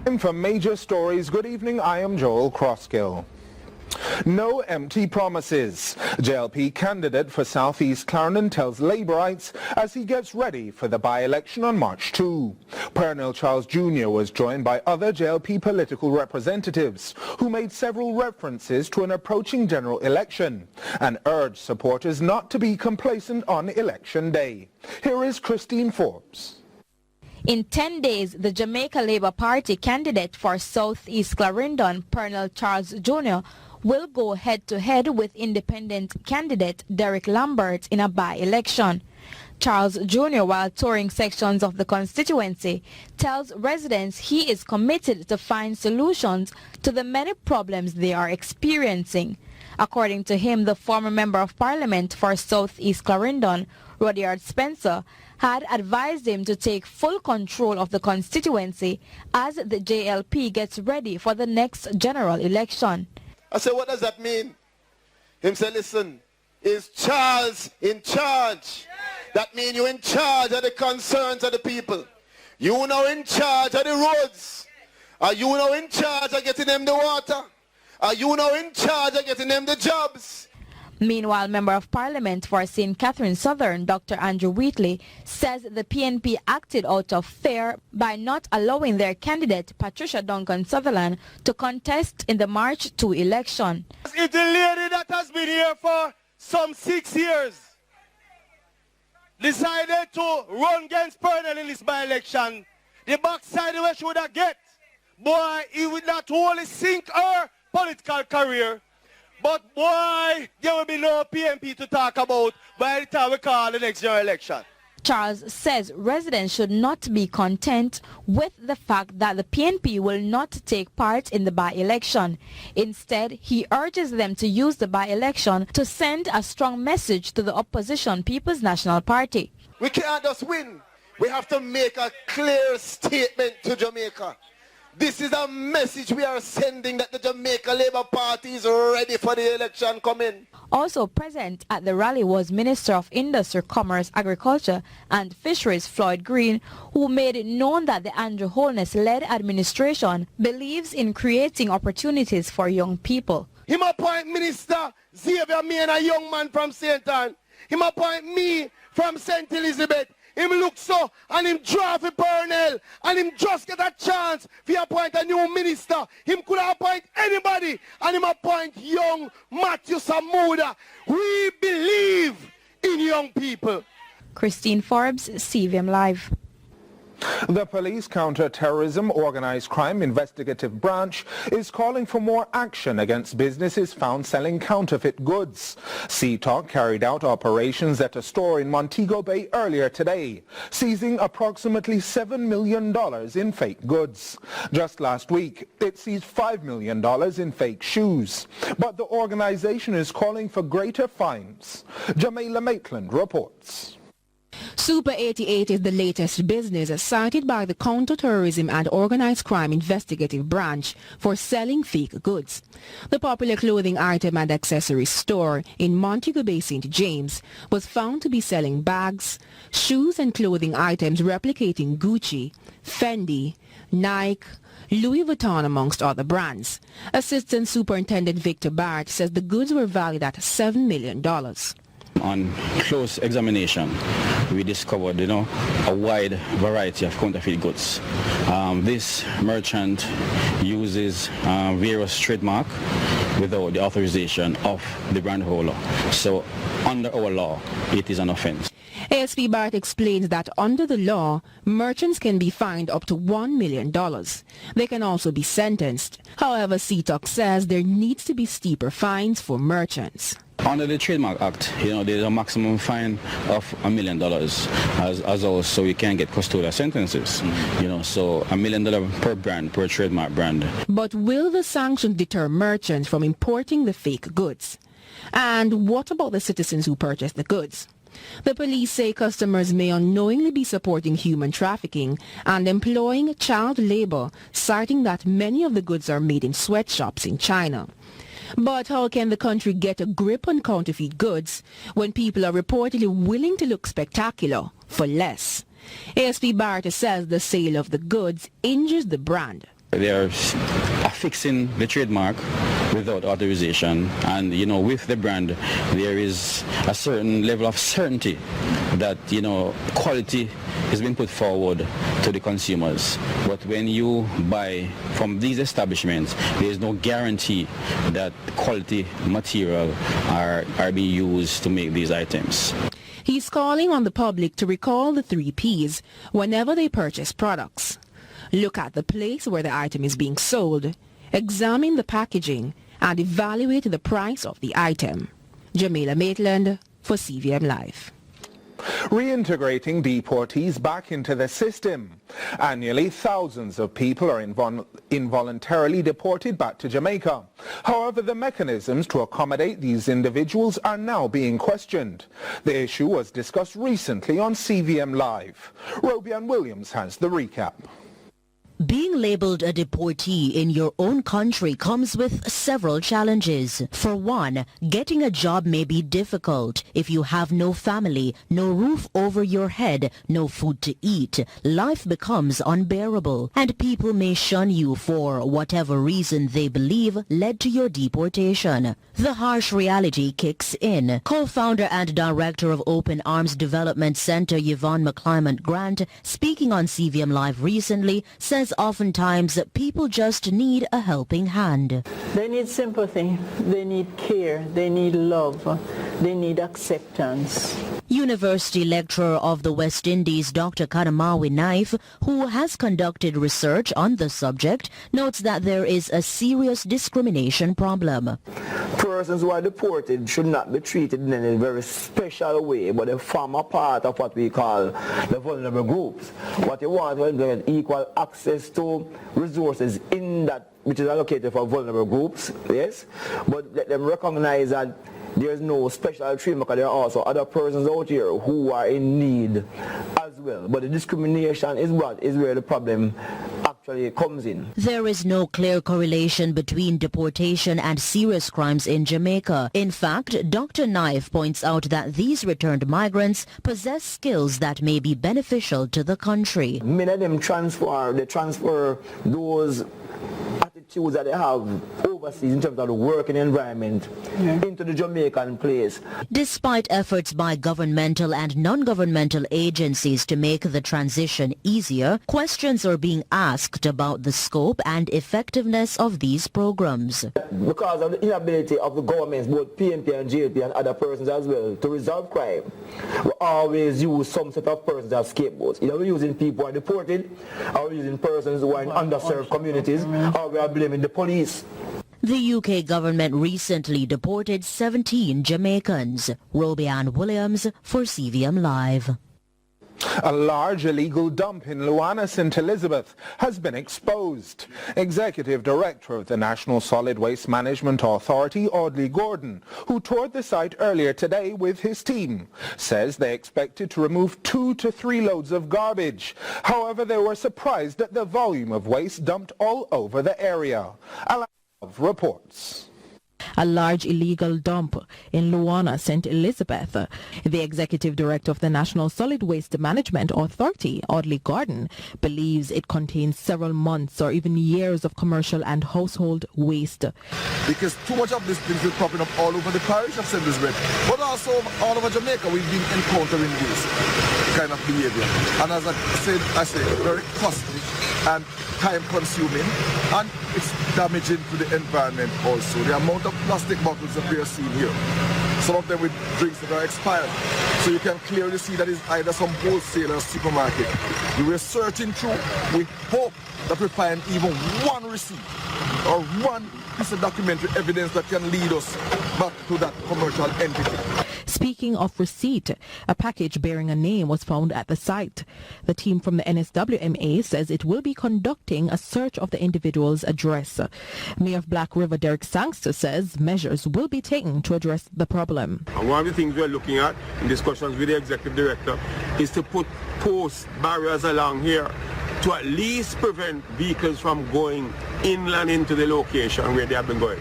For major stories, good evening, I am Joel Crosskill. No empty promises. JLP candidate for South East Clarendon tells Labourites as he gets ready for the by-election on March 2. Pernell Charles Jr. was joined by other JLP political representatives who made several references to an approaching general election and urged supporters not to be complacent on election day. Here is Christine Forbes. In 10 days, the Jamaica Labour Party candidate for South East Clarendon, Pernell Charles Jr., will go head-to-head with independent candidate Derek Lambert in a by-election. Charles Jr., while touring sections of the constituency, tells residents he is committed to find solutions to the many problems they are experiencing. According to him, the former Member of Parliament for South East Clarendon, Rudyard Spencer, had advised him to take full control of the constituency as the JLP gets ready for the next general election. I said, what does that mean? Him said, listen, is Charles in charge? That means you're in charge of the concerns of the people. You now in charge of the roads. Are you now in charge of getting them the water? Are you now in charge of getting them the jobs? Meanwhile, Member of Parliament for St. Catherine Southern, Dr. Andrew Wheatley, says the PNP acted out of fear by not allowing their candidate, Patricia Duncan Sutherland, to contest in the March 2 election. If the lady that has been here for some 6 years decided to run against Pernell in this by-election, the backside where she would have get, boy, it would not only sink her political career, but boy, there will be no PNP to talk about by the time we call the next general election. Charles says residents should not be content with the fact that the PNP will not take part in the by-election. Instead, he urges them to use the by-election to send a strong message to the opposition People's National Party. We can't just win. We have to make a clear statement to Jamaica. This is a message we are sending that the Jamaica Labour Party is ready for the election coming. Also present at the rally was Minister of Industry, Commerce, Agriculture and Fisheries Floyd Green, who made it known that the Andrew Holness-led administration believes in creating opportunities for young people. Him appoint Minister Xavier, me and a young man from St. Anne. Him appoint me from St. Elizabeth. Him look so, and him draw for Pernell, and him just get a chance to appoint a new minister. Him could appoint anybody, and him appoint young Matthew Samuda. We believe in young people. Christine Forbes, CVM Live. The Police Counter-Terrorism Organized Crime Investigative Branch is calling for more action against businesses found selling counterfeit goods. CTOC carried out operations at a store in Montego Bay earlier today, seizing approximately $7 million in fake goods. Just last week, it seized $5 million in fake shoes. But the organization is calling for greater fines. Jamaica Maitland reports. Super 88 is the latest business cited by the Counter-Terrorism and Organized Crime Investigative Branch for selling fake goods. The popular clothing item and accessories store in Montego Bay, St. James was found to be selling bags, shoes and clothing items replicating Gucci, Fendi, Nike, Louis Vuitton amongst other brands. Assistant Superintendent Victor Barrett says the goods were valued at $7 million. On close examination, we discovered, a wide variety of counterfeit goods. This merchant uses various trademark without the authorization of the brand holder. So, under our law, it is an offense. ASP Barrett explains that under the law, merchants can be fined up to $1 million. They can also be sentenced. However, CTOC says there needs to be steeper fines for merchants. Under the Trademark Act, there's a maximum fine of $1 million as also you can get custodial sentences. So $1 million per brand, per trademark brand. But will the sanctions deter merchants from importing the fake goods? And what about the citizens who purchase the goods? The police say customers may unknowingly be supporting human trafficking and employing child labor, citing that many of the goods are made in sweatshops in China. But how can the country get a grip on counterfeit goods when people are reportedly willing to look spectacular for less? ASP Barrett says the sale of the goods injures the brand. They are affixing the trademark without authorization, and with the brand there is a certain level of certainty that quality is being put forward to the consumers. But when you buy from these establishments, there is no guarantee that quality material are being used to make these items. He's calling on the public to recall the 3 Ps whenever they purchase products. Look at the place where the item is being sold, examine the packaging, and evaluate the price of the item. Jamila Maitland for CVM Live. Reintegrating deportees back into the system. Annually, thousands of people are involuntarily deported back to Jamaica. However, the mechanisms to accommodate these individuals are now being questioned. The issue was discussed recently on CVM Live. Robian Williams has the recap. Being labeled a deportee in your own country comes with several challenges. For one, getting a job may be difficult. If you have no family, no roof over your head, no food to eat, life becomes unbearable, and people may shun you for whatever reason they believe led to your deportation. The harsh reality kicks in. Co-founder and director of Open Arms Development Center Yvonne McClymont Grant, speaking on CVM Live recently, says oftentimes people just need a helping hand. They need sympathy, they need care, they need love, they need acceptance. University lecturer of the West Indies Dr. Kadamawi Naif, who has conducted research on the subject, notes that there is a serious discrimination problem. Persons who are deported should not be treated in a very special way, but they form a part of what we call the vulnerable groups. What you want is to get equal access to resources in that which is allocated for vulnerable groups, yes, but let them recognize that there is no special treatment because there are also other persons out here who are in need as well. But the discrimination is where the problem actually comes in. There is no clear correlation between deportation and serious crimes in Jamaica. In fact, Dr. Naif points out that these returned migrants possess skills that may be beneficial to the country. Many of them transfer those attitudes that they have overseas in terms of the working environment into the Jamaican place. Despite efforts by governmental and non-governmental agencies to make the transition easier, questions are being asked about the scope and effectiveness of these programs. Because of the inability of the governments, both PNP and JLP and other persons as well, to resolve crime, we always use some set of persons as scapegoats. Either we're using people who are deported, or we're using persons who are in underserved communities, or we are blaming the police. The UK government recently deported 17 Jamaicans. Robian Williams for CVM Live. A large illegal dump in Luana, St. Elizabeth has been exposed. Executive Director of the National Solid Waste Management Authority, Audley Gordon, who toured the site earlier today with his team, says they expected to remove 2 to 3 loads of garbage. However, they were surprised at the volume of waste dumped all over the area. Reports. A large illegal dump in Luana, St. Elizabeth. The executive director of the National Solid Waste Management Authority, Audley Gordon, believes it contains several months or even years of commercial and household waste. Because too much of these things is popping up all over the parish of St. Elizabeth, but also all over Jamaica. We've been encountering this kind of behavior. And as I said, very costly and time-consuming, and it's damaging to the environment also. The amount of plastic bottles that we are seeing here, some of them with drinks that are expired, so you can clearly see that it's either some wholesaler or supermarket. We were searching through. We hope that we find even one receipt or one piece of documentary evidence that can lead us back to that commercial entity. Speaking of receipt, a package bearing a name was found at the site. The team from the NSWMA says it will be conducting a search of the individual's address. Mayor of Black River Derek Sangster says measures will be taken to address the problem. And one of the things we're looking at in discussions with the executive director is to put post barriers along here to at least prevent vehicles from going inland into the location where they have been going.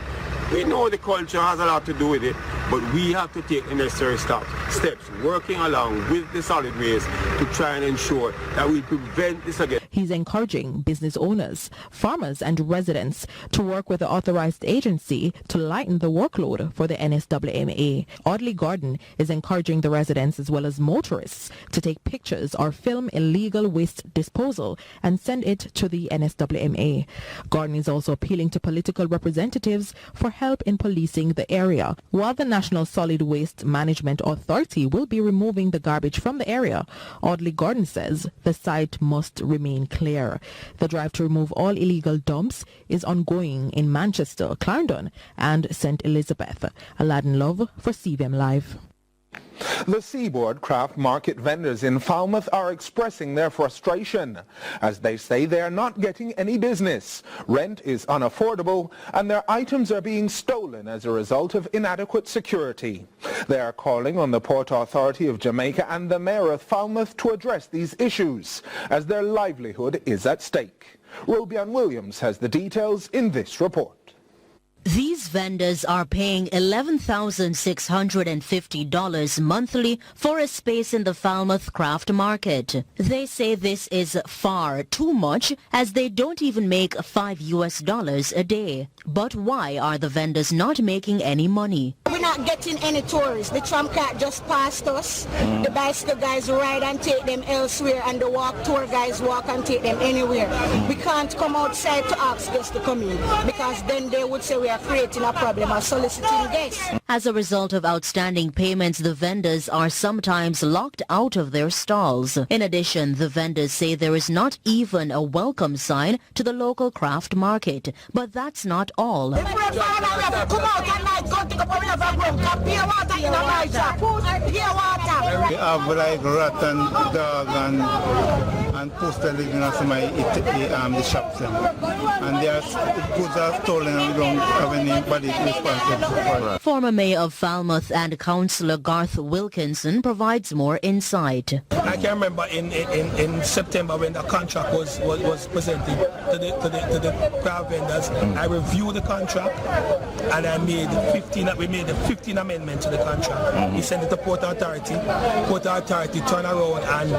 We know the culture has a lot to do with it, but we have to take the necessary steps working along with the solid waste to try and ensure that we prevent this again. He's encouraging business owners, farmers and residents to work with the authorized agency to lighten the workload for the NSWMA. Audley Gordon is encouraging the residents as well as motorists to take pictures or film illegal waste disposal and send it to the NSWMA. Gordon is also appealing to political representatives for help in policing the area. While the National Solid Waste Management Authority will be removing the garbage from the area, Audley Gordon says the site must remain clear. The drive to remove all illegal dumps is ongoing in Manchester, Clarendon and St. Elizabeth. Aladdin Love for CVM Live. The Seaboard Craft Market vendors in Falmouth are expressing their frustration as they say they are not getting any business. Rent is unaffordable and their items are being stolen as a result of inadequate security. They are calling on the Port Authority of Jamaica and the Mayor of Falmouth to address these issues as their livelihood is at stake. Robian Williams has the details in this report. These vendors are paying $11,650 monthly for a space in the Falmouth Craft Market. They say this is far too much as they don't even make $5 a day. But why are the vendors not making any money? We're not getting any tourists. The tram car just passed us. The bicycle guys ride and take them elsewhere, and the walk tour guys walk and take them anywhere. We can't come outside to ask guests to come in because then they would say we are creating a problem or soliciting guests. As a result of outstanding payments, the vendors are sometimes locked out of their stalls. In addition, the vendors say there is not even a welcome sign to the local craft market. But that's not all. We have like rat and dog and poster living on some the shops and their goods are stolen and we don't have anybody responsible for it. Former Mayor of Falmouth and Councillor Garth Wilkinson provides more insight. I can remember in September when the contract was presented to the craft vendors. I reviewed the contract and we made the 15 amendments to the contract. He sent it to Port Authority. Port Authority turned around and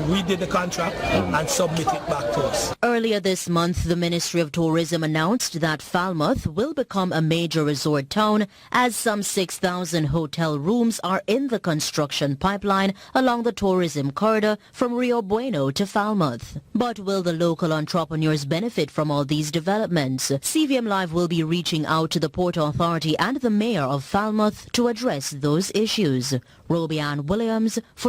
redid the contract and submitted it back to us. Earlier this month, the Ministry of Tourism announced that Falmouth will become a major resort town as some 6,000 hotel rooms are in the construction pipeline along the tourism corridor from Rio Bueno to Falmouth. But will the local entrepreneurs benefit from all these developments? CVM Live will be reaching out to the Port Authority and the Mayor of Falmouth to address those issues. Robian Williams for